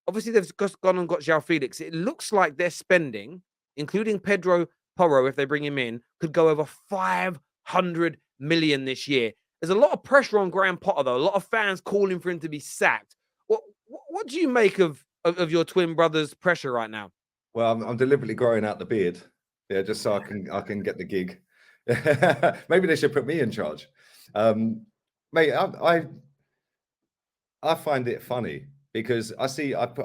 obviously they've just gone and got João Felix. It looks like their spending, including Pedro Porro, if they bring him in, could go over 500 million this year. There's a lot of pressure on Graham Potter, though. A lot of fans calling for him to be sacked. What do you make of your twin brother's pressure right now? Well, I'm deliberately growing out the beard, yeah, just so I can get the gig. Maybe they should put me in charge, mate. I find it funny because I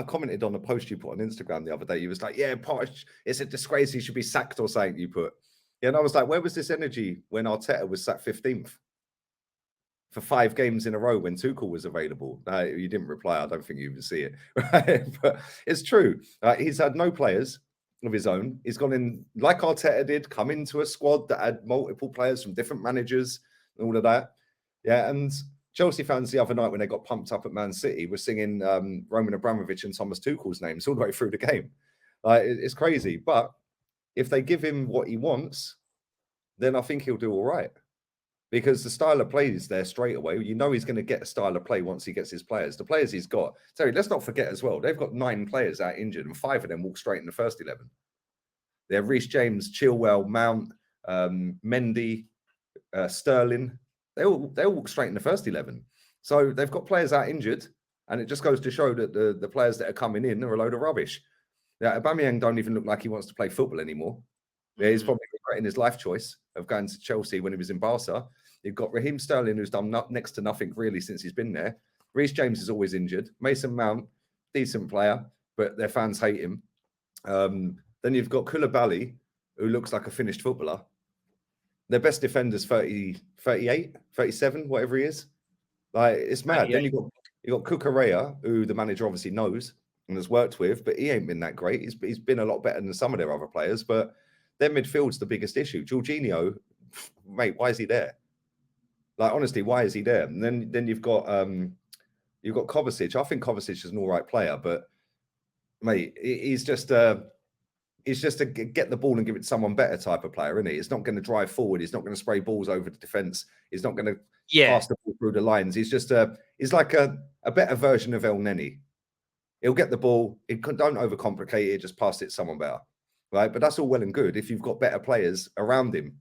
commented on a post you put on Instagram the other day. You was like, "Yeah, Posh, it's a disgrace. He should be sacked or something." You put, yeah, and I was like, "Where was this energy when Arteta was sacked 15th for 5 games in a row when Tuchel was available?" You didn't reply. I don't think you even see it, right? But it's true. He's had no players of his own. He's gone in like Arteta did, come into a squad that had multiple players from different managers and all of that. Yeah, and Chelsea fans the other night when they got pumped up at Man City were singing Roman Abramovich and Thomas Tuchel's names all the way through the game. It's crazy. But if they give him what he wants, then I think he'll do all right. Because the style of play is there straight away. You know he's going to get a style of play once he gets his players. The players he's got. Terry, let's not forget as well, they've got 9 players out injured and 5 of them walk straight in the first 11. They're Reece James, Chilwell, Mount, Mendy, Sterling. They all walk straight in the first 11. So they've got players out injured, and it just goes to show that the players that are coming in are a load of rubbish. Yeah, Aubameyang don't even look like he wants to play football anymore. Yeah, he's probably regretting his life choice of going to Chelsea when he was in Barca. You've got Raheem Sterling, who's done next to nothing really since he's been there. Reece James is always injured. Mason Mount, decent player, but their fans hate him. Then you've got Koulibaly, who looks like a finished footballer. Their best defender's 30, 38, 37, whatever he is. Like, it's mad. Then you got Cucurella, who the manager obviously knows and has worked with, but he ain't been that great. He's been a lot better than some of their other players, but their midfield's the biggest issue. Jorginho, mate, why is he there? Like, honestly, why is he there? And then you've got Kovacic. I think Kovacic is an all right player, but mate, he's just a get the ball and give it to someone better type of player, isn't he? It's not going to drive forward. He's not going to spray balls over the defense. He's not going to pass the ball through the lines. He's like a better version of El Neni. He'll get the ball. Don't overcomplicate it. Just pass it to someone better, right? But that's all well and good if you've got better players around him.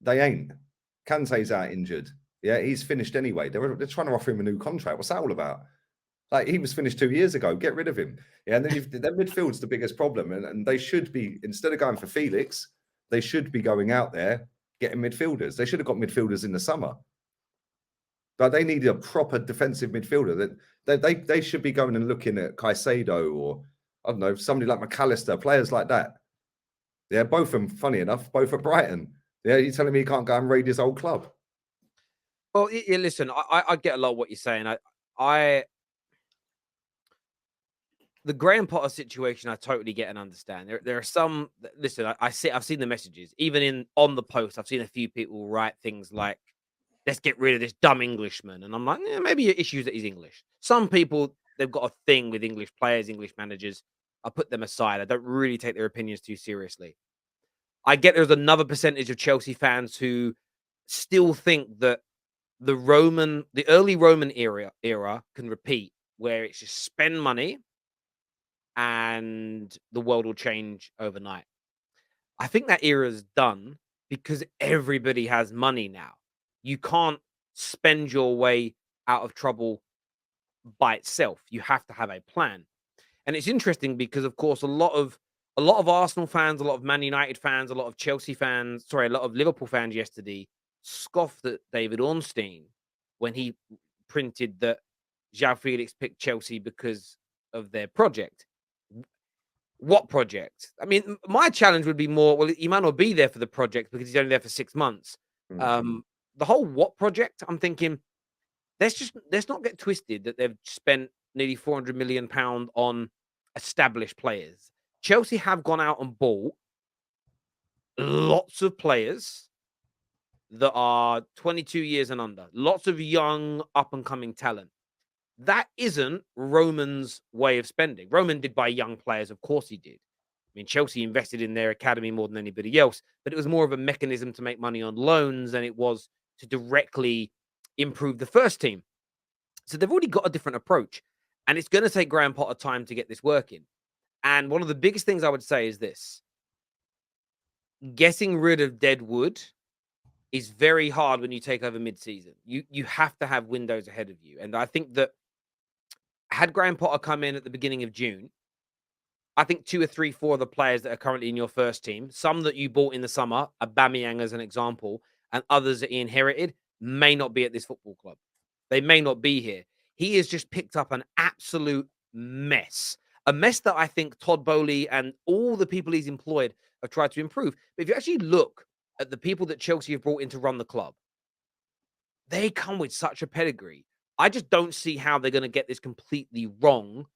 They ain't. Kante's out injured. Yeah, he's finished anyway. They're trying to offer him a new contract. What's that all about? Like, he was finished 2 years ago. Get rid of him. Yeah, and then their midfield's the biggest problem. And they should be, instead of going for Felix, they should be going out there getting midfielders. They should have got midfielders in the summer. But they need a proper defensive midfielder. They should be going and looking at Caicedo or, I don't know, somebody like McAllister, players like that. Yeah, both of them, funny enough, both at Brighton. Yeah, you're telling me he can't go and raid his old club? Well, yeah, listen, I get a lot of what you're saying. The Graham Potter situation, I totally get and understand. There are some. Listen, I've seen the messages. Even on the post, I've seen a few people write things like, "Let's get rid of this dumb Englishman," and I'm like, maybe your issue is that he's English. Some people, they've got a thing with English players, English managers. I put them aside. I don't really take their opinions too seriously. I get there's another percentage of Chelsea fans who still think that the early Roman era can repeat, where it's just spend money and the world will change overnight. I think that era is done because everybody has money now. You can't spend your way out of trouble by itself. You have to have a plan. And it's interesting because, of course, a lot of Arsenal fans, a lot of Man United fans, a lot of Chelsea fans, a lot of Liverpool fans yesterday scoffed at David Ornstein when he printed that João Felix picked Chelsea because of their project. What project? I mean, my challenge would be more, well, he might not be there for the project because he's only there for 6 months. The whole what project? I'm thinking, let's not get twisted that they've spent nearly £400 million on established players. Chelsea have gone out and bought lots of players that are 22 years and under, lots of young up and coming talent. That isn't Roman's way of spending. Roman did buy young players. Of course he did. I mean, Chelsea invested in their academy more than anybody else, but it was more of a mechanism to make money on loans than it was to directly improve the first team. So they've already got a different approach. And it's going to take Graham Potter time to get this working. And one of the biggest things I would say is this: getting rid of dead wood is very hard when you take over mid-season. You have to have windows ahead of you. And I think that had Graham Potter come in at the beginning of June, I think 2 or 3, 4 of the players that are currently in your first team, some that you bought in the summer, Aubameyang as an example, and others that he inherited, may not be at this football club. They may not be here. He has just picked up an absolute mess. A mess that I think Todd Bowley and all the people he's employed have tried to improve. But if you actually look at the people that Chelsea have brought in to run the club, they come with such a pedigree. I just don't see how they're going to get this completely wrong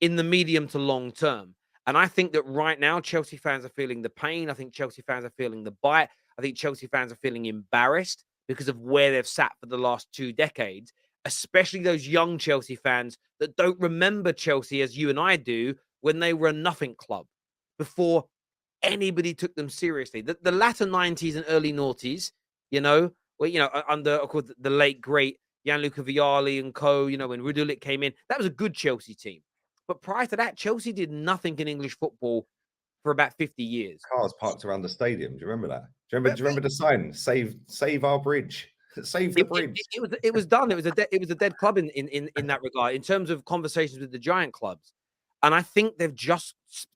in the medium to long term. And I think that right now, Chelsea fans are feeling the pain. I think Chelsea fans are feeling the bite. I think Chelsea fans are feeling embarrassed because of where they've sat for the last 2 decades, especially those young Chelsea fans that don't remember Chelsea as you and I do when they were a nothing club before anybody took them seriously. The latter 90s and early noughties, under, of course, the late, great Gianluca Vialli and co, when Rudulic came in, that was a good Chelsea team. But prior to that, Chelsea did nothing in English football for about 50 years. Cars parked around the stadium. Do you remember that? But Do you remember the sign? Save our bridge. Save the bridge. it was done. It was a dead club in that regard, in terms of conversations with the giant clubs. And I think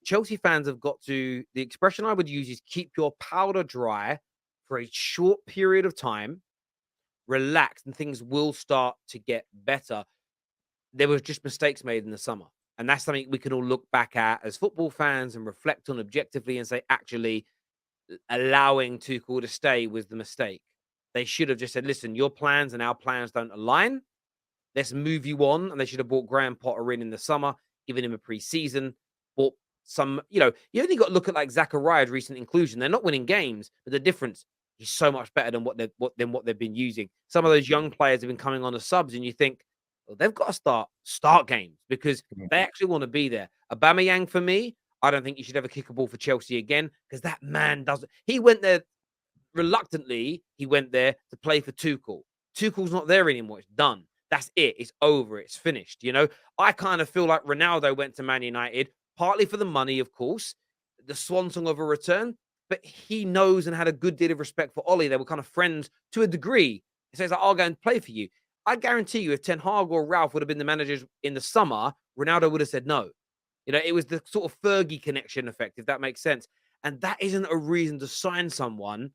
Chelsea fans have got to, the expression I would use is keep your powder dry for a short period of time, relax, and things will start to get better. There were just mistakes made in the summer. And that's something we can all look back at as football fans and reflect on objectively and say, actually, allowing Tuchel to stay was the mistake. They should have just said, listen, your plans and our plans don't align. Let's move you on. And they should have brought Graham Potter in the summer, given him a pre-season, bought some, you only got to look at like Zachariah's recent inclusion. They're not winning games, but the difference, he's so much better than what they've been using. Some of those young players have been coming on as subs, and you think, well, they've got to start games because they actually want to be there. Aubameyang, for me, I don't think you should ever kick a ball for Chelsea again, because that man doesn't. He went there reluctantly. He went there to play for Tuchel. Tuchel's not there anymore. It's done. That's it. It's over. It's finished. I kind of feel like Ronaldo went to Man United, partly for the money, of course, the swan song of a return, but he knows and had a good deal of respect for Ollie. They were kind of friends to a degree. He says, like, I'll go and play for you. I guarantee you, if Ten Hag or Ralph would have been the managers in the summer, Ronaldo would have said no. It was the sort of Fergie connection effect, if that makes sense. And that isn't a reason to sign someone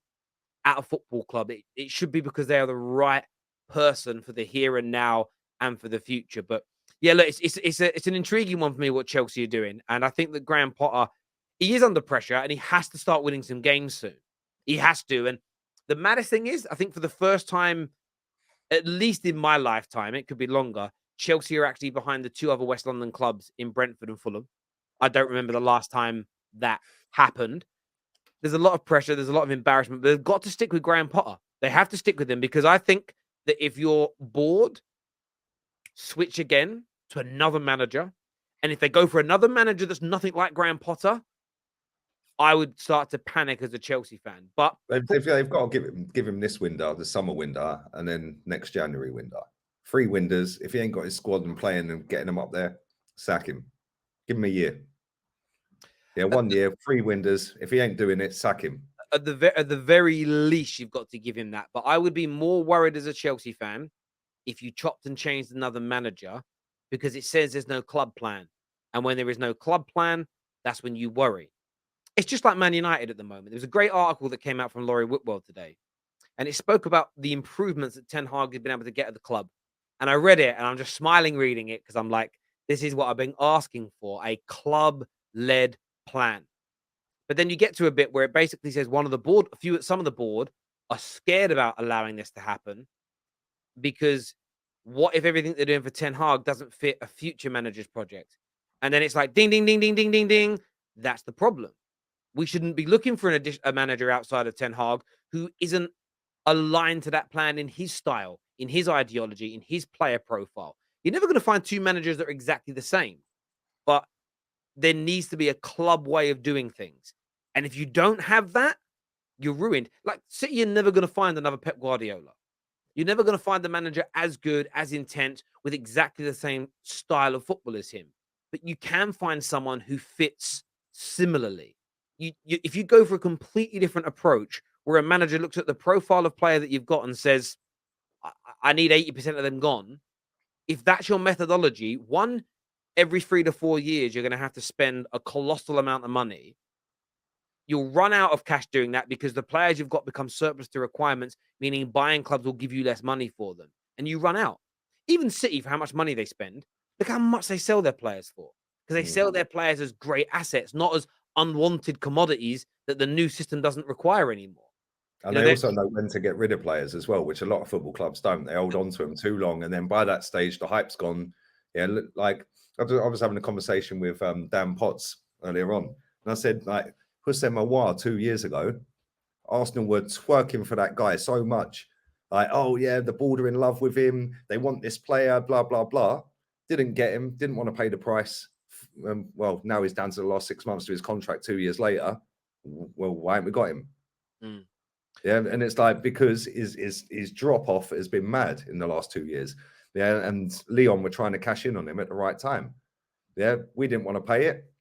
at a football club. It should be because they are the right person for the here and now and for the future. But yeah, look, it's an intriguing one for me what Chelsea are doing. And I think that Graham Potter, he is under pressure and he has to start winning some games soon. He has to. And the maddest thing is, I think for the first time, at least in my lifetime, it could be longer, Chelsea are actually behind the 2 other West London clubs in Brentford and Fulham. I don't remember the last time that happened. There's a lot of pressure. There's a lot of embarrassment. But they've got to stick with Graham Potter. They have to stick with him, because I think that if you're bored, switch again to another manager. And if they go for another manager that's nothing like Graham Potter, I would start to panic as a Chelsea fan. But they've got to give him this window, the summer window, and then next January window. 3 windows. If he ain't got his squad and playing and getting them up there, sack him. Give him a year. Yeah, 1 year, 3 windows. If he ain't doing it, sack him. At the very least, you've got to give him that. But I would be more worried as a Chelsea fan if you chopped and changed another manager, because it says there's no club plan. And when there is no club plan, that's when you worry. It's just like Man United at the moment. There was a great article that came out from Laurie Whitwell today, and it spoke about the improvements that Ten Hag has been able to get at the club. And I read it, and I'm just smiling reading it, because I'm like, this is what I've been asking for, a club-led plan. But then you get to a bit where it basically says some of the board are scared about allowing this to happen, because what if everything they're doing for Ten Hag doesn't fit a future manager's project? And then it's like, ding, ding, ding, ding, ding, ding, ding. That's the problem. We shouldn't be looking for a manager outside of Ten Hag who isn't aligned to that plan in his style, in his ideology, in his player profile. You're never going to find 2 managers that are exactly the same, but there needs to be a club way of doing things. And if you don't have that, you're ruined. Like City, you're never going to find another Pep Guardiola. You're never going to find the manager as good, as intense, with exactly the same style of football as him, but you can find someone who fits similarly. If you go for a completely different approach, where a manager looks at the profile of player that you've got and says, I need 80% of them gone. If that's your methodology, one, every 3 to 4 years, you're going to have to spend a colossal amount of money. You'll run out of cash doing that because the players you've got become surplus to requirements, meaning buying clubs will give you less money for them. And you run out. Even City, for how much money they spend, look how much they sell their players for. Because they Mm. sell their players as great assets, not as unwanted commodities that the new system doesn't require anymore. And You know, they they also know when to get rid of players as well, which a lot of football clubs don't. They hold on to them too long, and then by that stage, the hype's gone. Yeah, like I was having a conversation with Dan Potts earlier on, and I said, like, Hussein Mawar 2 years ago, Arsenal were twerking for that guy so much. Like, oh yeah, the board are in love with him. They want this player, blah, blah, blah. Didn't get him, didn't want to pay the price. Well, now he's down to the last 6 months to his contract 2 years later. Well, why haven't we got him? Mm. Yeah, and it's like because his drop off has been mad in the last 2 years. Yeah, and Leon were trying to cash in on him at the right time. Yeah, we didn't want to pay it,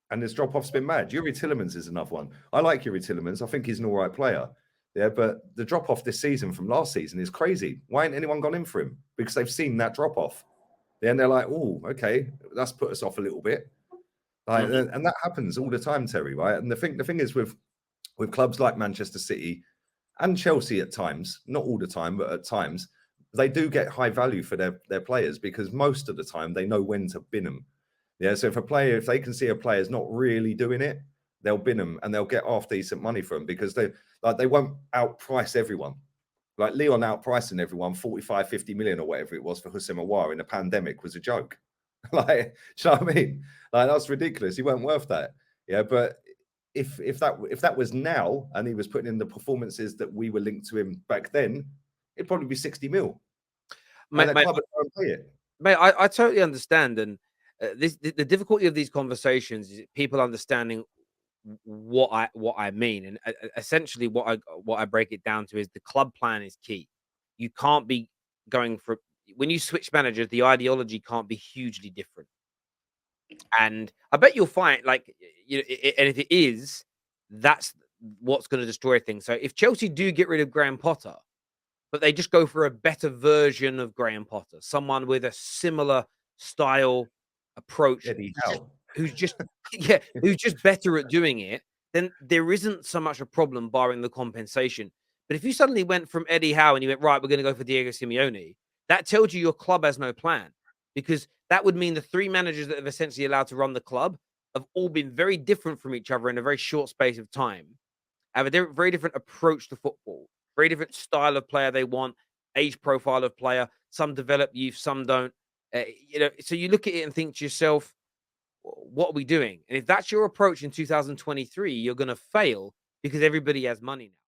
and his drop off's been mad. Yuri Tillemans is another one. I like Yuri Tillemans. I think he's an all right player. Yeah, but the drop off this season from last season is crazy. Why ain't anyone gone in for him? Because they've seen that drop off. Then they're like, oh, okay, that's put us off a little bit. Like, Mm-hmm. and that happens all the time, Terry. Right? And the thing is with clubs like Manchester City and Chelsea at times, not all the time, but at times, they do get high value for their players because most of the time they know when to bin them. Yeah, so if they can see a player's not really doing it, they'll bin them and they'll get half decent money for them because they won't outprice everyone. Like Leon outpricing everyone 45, 50 million or whatever it was for Hussein Mawar in a pandemic was a joke. Like, do you know what I mean? Like, that's ridiculous. He weren't worth that. Yeah, but if that was now and he was putting in the performances that we were linked to him back then, it'd probably be 60 mil. And Mate, that mate, club would go and pay it. mate, I totally understand. And the difficulty of these conversations is people understanding what I mean. And essentially what I break it down to is the club plan is key. You can't be going for when you switch managers, the ideology can't be hugely different. And I bet you'll find, like, and if it is, that's what's going to destroy things. So if Chelsea do get rid of Graham Potter, but they just go for a better version of Graham Potter, someone with a similar style approach, Eddie who's just, Howe. who's just yeah, who's just better at doing it, then there isn't so much a problem barring the compensation. But if you suddenly went from Eddie Howe and you went, right, we're going to go for Diego Simeone, that tells you your club has no plan, because that would mean the three managers that have essentially allowed to run the club have all been very different from each other in a very short space of time, have a very different approach to football, very different style of player they want, age profile of player. Some develop youth, some don't. So you look at it and think to yourself, what are we doing? And if that's your approach in 2023, you're going to fail because everybody has money now.